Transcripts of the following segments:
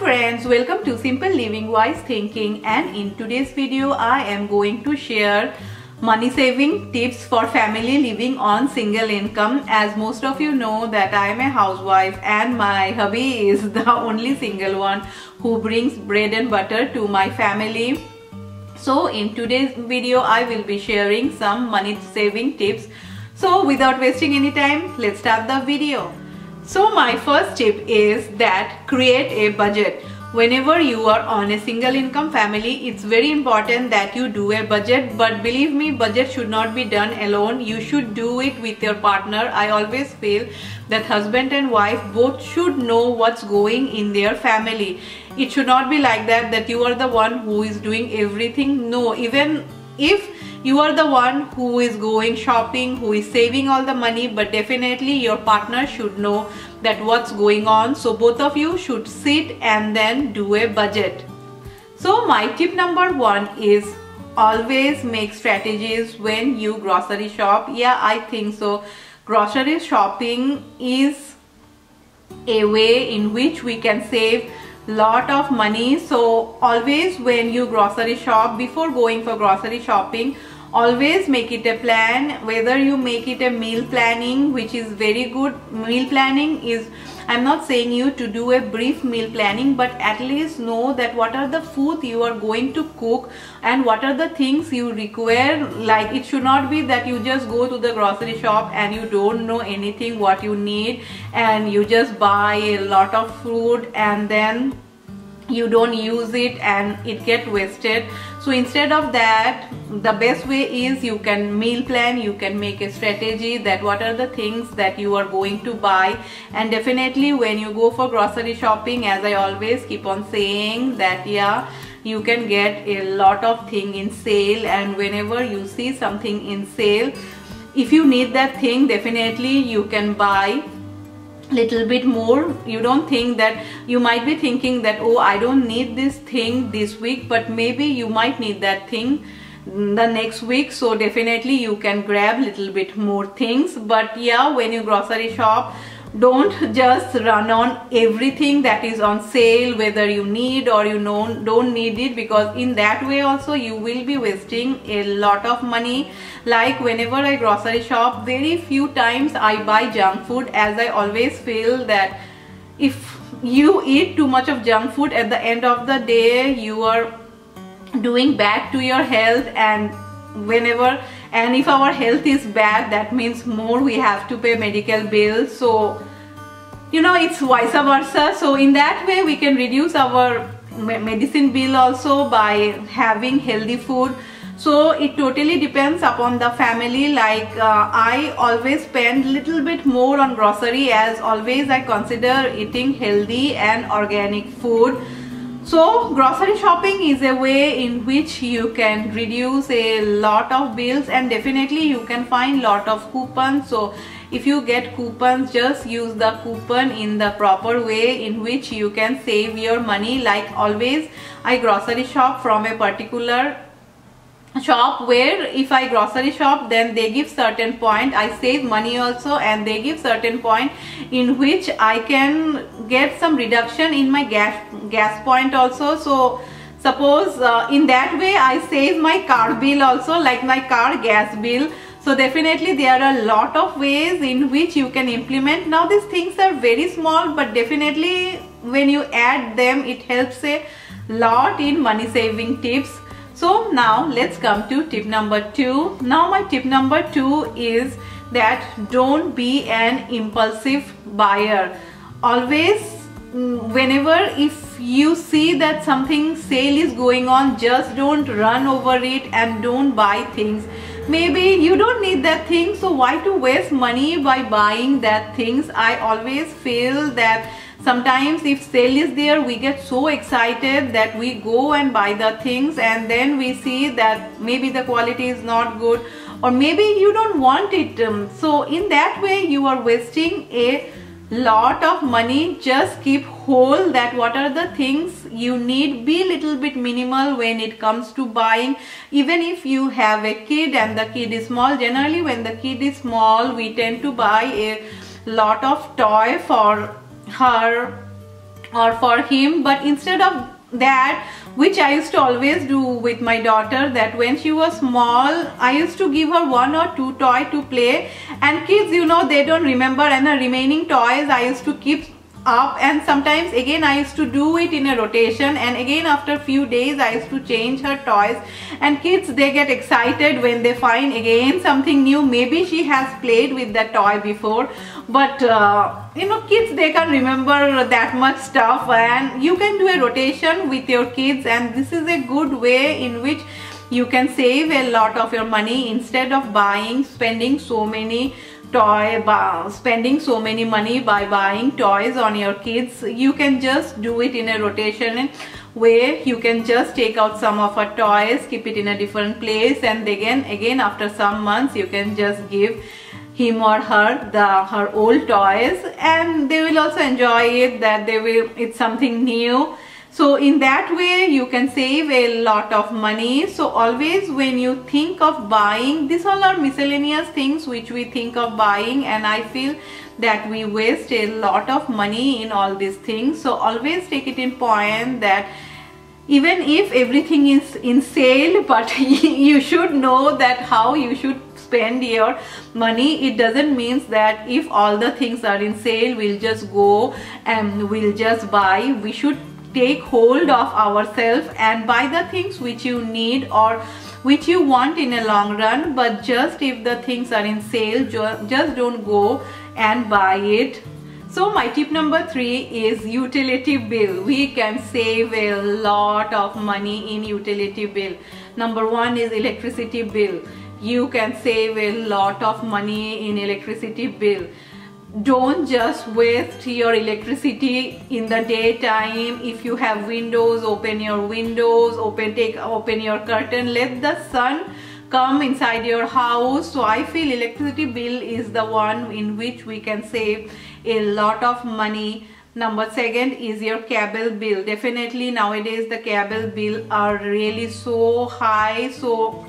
friends, welcome to Simple Living Wise Thinking, and in today's video I am going to share money saving tips for family living on single income. As most of you know that I am a housewife and my hubby is the only single one who brings bread and butter to my family. So in today's video I will be sharing some money saving tips. So without wasting any time, let's start the video. So my first tip is that create a budget. Whenever you are on a single income family, it's very important that you do a budget. But believe me, budget should not be done alone. You should do it with your partner. I always feel that husband and wife both should know what's going in their family. It should not be like that you are the one who is doing everything. No, even if you are the one who is going shopping, who is saving all the money, but definitely your partner should know that what's going on. So both of you should sit and then do a budget. So my tip number one is always make strategies when you grocery shop. Yeah, I think so. Grocery shopping is a way in which we can save lot of money. So always when you grocery shop, before going for grocery shopping, always make it a plan. Whether you make it a meal planning, which is very good. Meal planning is, I'm not saying you to do a brief meal planning, but at least know that what are the food you are going to cook and what are the things you require. Like, it should not be that you just go to the grocery shop and you don't know anything what you need and you just buy a lot of food and then you don't use it and it get wasted. So instead of that, the best way is you can meal plan, you can make a strategy that what are the things that you are going to buy. And definitely when you go for grocery shopping, as I always keep on saying that yeah, you can get a lot of thing in sale, and whenever you see something in sale, if you need that thing, definitely you can buy little bit more. You don't think that, you might be thinking that, oh, I don't need this thing this week, but maybe you might need that thing the next week. So definitely you can grab little bit more things. But yeah, when you grocery shop, don't just run on everything that is on sale, whether you need or you don't need it, because in that way also you will be wasting a lot of money. Like whenever I grocery shop, very few times I buy junk food, as I always feel that if you eat too much of junk food, at the end of the day you are doing bad to your health. And if our health is bad, that means more we have to pay medical bills. So you know, it's vice versa. So in that way we can reduce our medicine bill also by having healthy food. So it totally depends upon the family. Like I always spend little bit more on grocery, as always I consider eating healthy and organic food. So grocery shopping is a way in which you can reduce a lot of bills, and definitely you can find lot of coupons. So if you get coupons, just use the coupon in the proper way in which you can save your money. Like always I grocery shop from a particular shop where if I grocery shop, then they give certain point, I save money also, and they give certain point in which I can get some reduction in my gas point also. So suppose in that way I save my car bill also, like my car gas bill. So definitely there are a lot of ways in which you can implement. Now these things are very small, but definitely when you add them, it helps a lot in money saving tips. So now let's come to tip number 2. Now my tip number 2 is that don't be an impulsive buyer. Always whenever if you see that something sale is going on, just don't run over it and don't buy things. Maybe you don't need that thing, so why to waste money by buying that things? I always feel that sometimes if sale is there, we get so excited that we go and buy the things, and then we see that maybe the quality is not good, or maybe you don't want it. So in that way you are wasting a lot of money. Just keep whole that what are the things you need. Be little bit minimal when it comes to buying. Even if you have a kid and the kid is small, generally when the kid is small we tend to buy a lot of toy for her or for him. But instead of that, which I used to always do with my daughter, that when she was small, I used to give her 1 or 2 toys to play, and kids, you know, they don't remember, and the remaining toys I used to keep up, and sometimes again I used to do it in a rotation, and again after few days I used to change her toys. And kids, they get excited when they find again something new. Maybe she has played with that toy before, but you know, kids, they can remember that much stuff, and you can do a rotation with your kids, and this is a good way in which you can save a lot of your money. Instead of spending so many money by buying toys on your kids, you can just do it in a rotation way. You can just take out some of her toys, keep it in a different place, and again after some months you can just give him or her her old toys, and they will also enjoy it, that it's something new. So in that way you can save a lot of money. So always when you think of buying, these all are miscellaneous things which we think of buying, and I feel that we waste a lot of money in all these things. So always take it in point that even if everything is in sale, but you should know that how you should spend your money. It doesn't mean that if all the things are in sale, we'll just go and we'll just buy. We should take hold of ourselves and buy the things which you need or which you want in a long run. But just if the things are in sale, just don't go and buy it. So my tip number 3 is utility bill. We can save a lot of money in utility bill. Number 1 is electricity bill. You can save a lot of money in electricity bill. Don't just waste your electricity in the daytime. If you have windows, open your windows, open your curtain, let the sun come inside your house. So I feel electricity bill is the one in which we can save a lot of money. Number 2 is your cable bill. Definitely nowadays the cable bill are really so high. So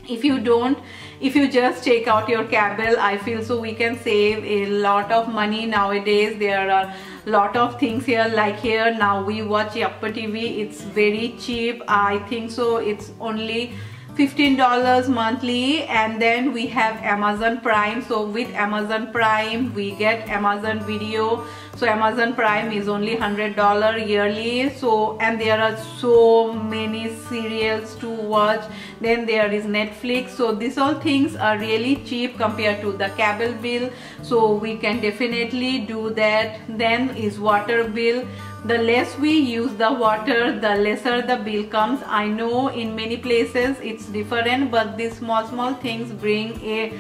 if you just take out your cable, I feel so we can save a lot of money nowadays. There are a lot of things here, like here now we watch Yappa TV. It's very cheap. I think so it's only $15 monthly. And then we have Amazon Prime. So with Amazon Prime we get Amazon Video. So Amazon Prime is only $100 yearly. So, and there are so many serials to watch. Then there is Netflix. So these all things are really cheap compared to the cable bill. So we can definitely do that. Then is water bill. The less we use the water, the lesser the bill comes. I know in many places it's different, but these small things bring a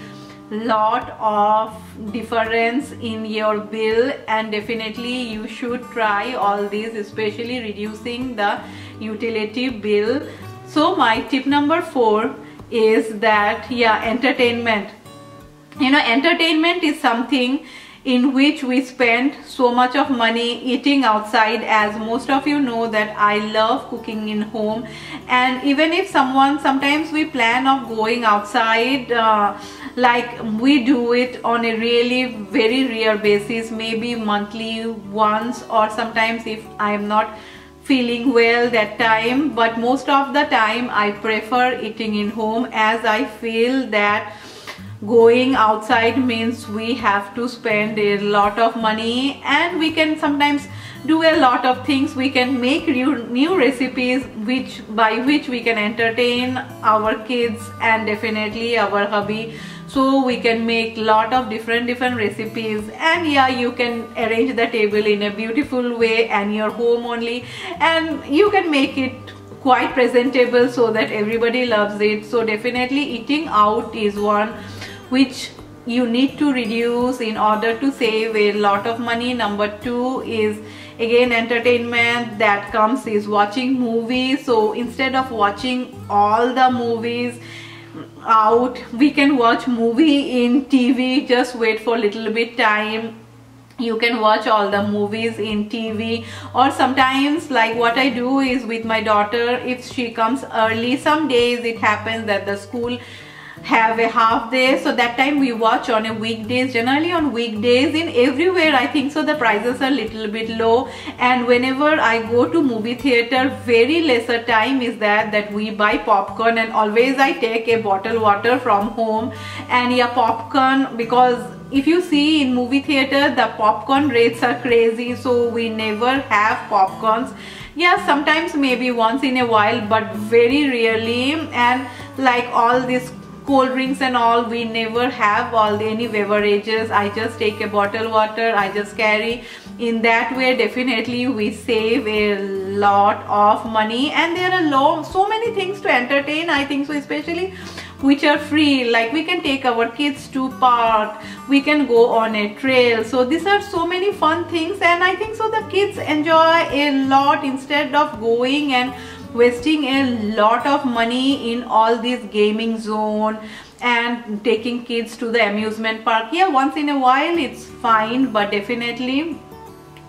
lot of difference in your bill, and definitely you should try all these, especially reducing the utility bill. So my tip number 4 is that, yeah, entertainment. You know, entertainment is something in which we spend so much of money eating outside. As most of you know that I love cooking in home, and even if sometimes we plan of going outside, like we do it on a really very rare basis, maybe monthly once, or sometimes if I am not feeling well that time. But most of the time I prefer eating in home, as I feel that going outside means we have to spend a lot of money, and we can sometimes do a lot of things. We can make new recipes by which we can entertain our kids and definitely our hubby. So we can make lot of different recipes, and yeah, you can arrange the table in a beautiful way and your home only, and you can make it quite presentable so that everybody loves it. So definitely eating out is one which you need to reduce in order to save a lot of money. Number 2 is again entertainment. That comes is watching movies. So instead of watching all the movies out, we can watch movie in TV. Just wait for a little bit time, you can watch all the movies in TV. Or sometimes, like what I do is with my daughter, if she comes early, some days it happens that the school have a half day, so that time we watch on a weekdays. Generally on weekdays in everywhere I think so the prices are little bit low, and whenever I go to movie theater, very lesser time is that we buy popcorn, and always I take a bottle water from home. And yeah, popcorn, because if you see in movie theater the popcorn rates are crazy, so we never have popcorns. Yeah, sometimes maybe once in a while, but very rarely. And like all this cold drinks and all, we never have any beverages. I just take a bottle water, I just carry. In that way definitely we save a lot of money, and there are so many things to entertain, I think so, especially which are free. Like we can take our kids to park, we can go on a trail. So these are so many fun things, and I think so the kids enjoy a lot instead of going and wasting a lot of money in all this gaming zone and taking kids to the amusement park. Yeah, once in a while it's fine, but definitely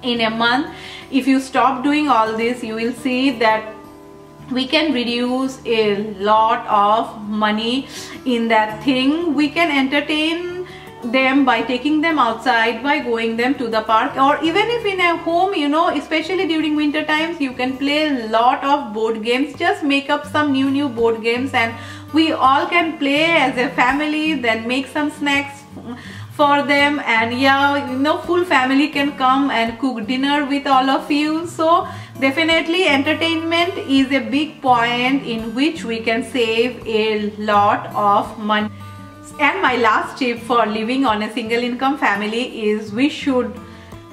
in a month, if you stop doing all this, you will see that we can reduce a lot of money in that thing. We can entertain them by taking them outside, by going them to the park, or even if in a home, you know, especially during winter times, you can play a lot of board games. Just make up some new board games and we all can play as a family, then make some snacks for them, and yeah, you know, full family can come and cook dinner with all of you. So definitely entertainment is a big point in which we can save a lot of money. And my last tip for living on a single income family is we should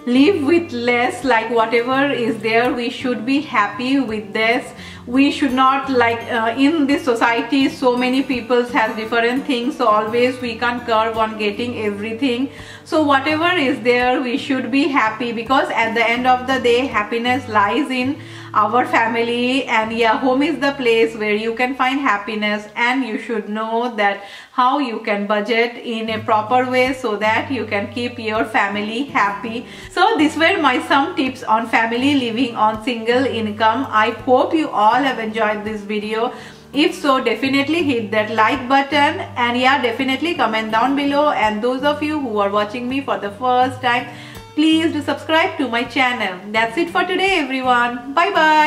live with less. Like whatever is there, we should be happy with this. We should not, like in this society so many people has different things, so always we can't curve on getting everything. So whatever is there, we should be happy, because at the end of the day happiness lies in our family. And yeah, home is the place where you can find happiness, and you should know that how you can budget in a proper way so that you can keep your family happy. So these were my some tips on family living on single income. I hope you all have enjoyed this video. If so, definitely hit that like button, and yeah, definitely comment down below. And those of you who are watching me for the first time, please do subscribe to my channel. That's it for today everyone. Bye bye.